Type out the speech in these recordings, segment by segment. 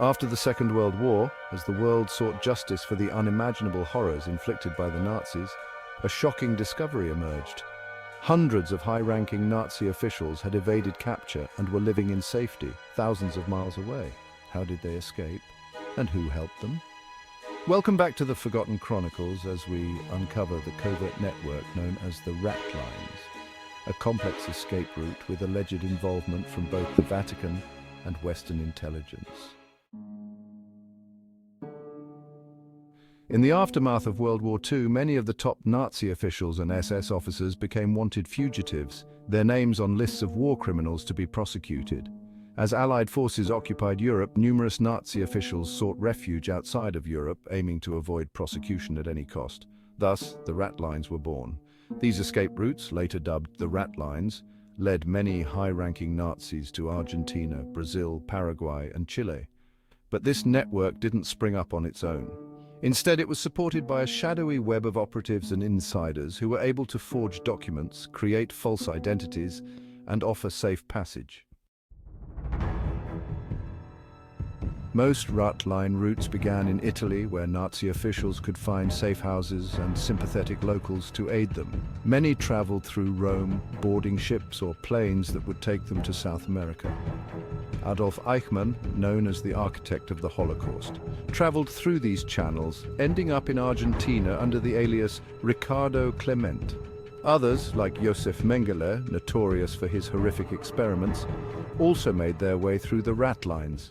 After the Second World War, as the world sought justice for the unimaginable horrors inflicted by the Nazis, a shocking discovery emerged. Hundreds of high-ranking Nazi officials had evaded capture and were living in safety, thousands of miles away. How did they escape? And who helped them? Welcome back to the Forgotten Chronicles as we uncover the covert network known as the Ratlines, a complex escape route with alleged involvement from both the Vatican and Western intelligence. In the aftermath of World War II, many of the top Nazi officials and SS officers became wanted fugitives, their names on lists of war criminals to be prosecuted. As Allied forces occupied Europe, numerous Nazi officials sought refuge outside of Europe, aiming to avoid prosecution at any cost. Thus, the Ratlines were born. These escape routes, later dubbed the Ratlines, led many high-ranking Nazis to Argentina, Brazil, Paraguay, and Chile. But this network didn't spring up on its own. Instead, it was supported by a shadowy web of operatives and insiders who were able to forge documents, create false identities, and offer safe passage. Most Ratline routes began in Italy, where Nazi officials could find safe houses and sympathetic locals to aid them. Many traveled through Rome, boarding ships or planes that would take them to South America. Adolf Eichmann, known as the architect of the Holocaust, traveled through these channels, ending up in Argentina under the alias Ricardo Clement. Others, like Josef Mengele, notorious for his horrific experiments, also made their way through the Ratlines.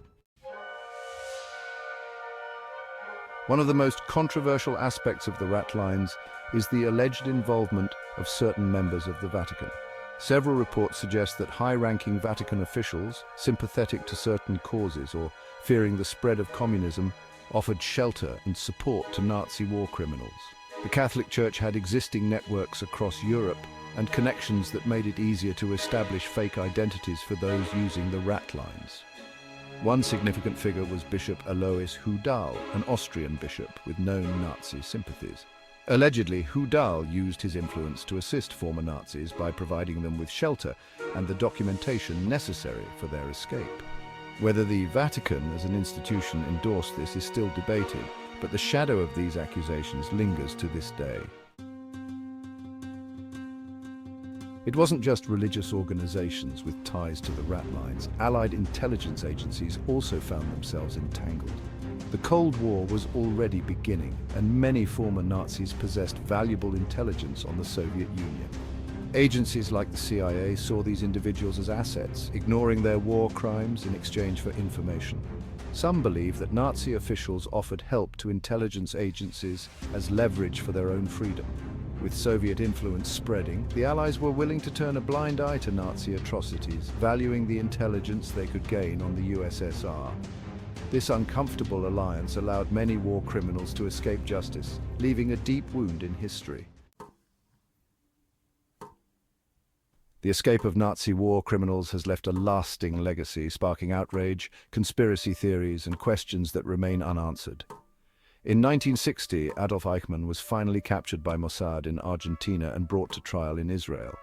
One of the most controversial aspects of the Ratlines is the alleged involvement of certain members of the Vatican. Several reports suggest that high-ranking Vatican officials, sympathetic to certain causes or fearing the spread of communism, offered shelter and support to Nazi war criminals. The Catholic Church had existing networks across Europe and connections that made it easier to establish fake identities for those using the Ratlines. One significant figure was Bishop Alois Hudal, an Austrian bishop with known Nazi sympathies. Allegedly, Hudal used his influence to assist former Nazis by providing them with shelter and the documentation necessary for their escape. Whether the Vatican as an institution endorsed this is still debated, but the shadow of these accusations lingers to this day. It wasn't just religious organizations with ties to the Ratlines. Allied intelligence agencies also found themselves entangled. The Cold War was already beginning, and many former Nazis possessed valuable intelligence on the Soviet Union. Agencies like the CIA saw these individuals as assets, ignoring their war crimes in exchange for information. Some believe that Nazi officials offered help to intelligence agencies as leverage for their own freedom. With Soviet influence spreading, the Allies were willing to turn a blind eye to Nazi atrocities, valuing the intelligence they could gain on the USSR. This uncomfortable alliance allowed many war criminals to escape justice, leaving a deep wound in history. The escape of Nazi war criminals has left a lasting legacy, sparking outrage, conspiracy theories, and questions that remain unanswered. In 1960, Adolf Eichmann was finally captured by Mossad in Argentina and brought to trial in Israel.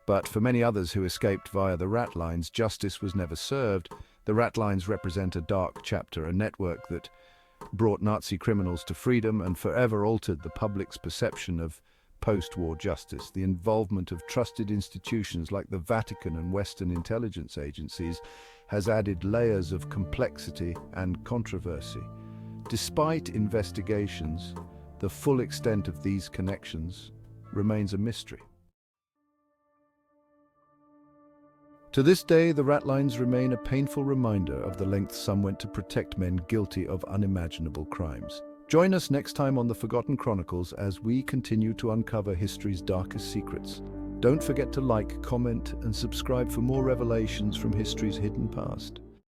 But for many others who escaped via the Ratlines, justice was never served. The Ratlines represent a dark chapter, a network that brought Nazi criminals to freedom and forever altered the public's perception of post-war justice. The involvement of trusted institutions like the Vatican and Western intelligence agencies has added layers of complexity and controversy. Despite investigations, the full extent of these connections remains a mystery. To this day, the Ratlines remain a painful reminder of the lengths some went to protect men guilty of unimaginable crimes. Join us next time on the Forgotten Chronicles as we continue to uncover history's darkest secrets. Don't forget to like, comment, and subscribe for more revelations from history's hidden past.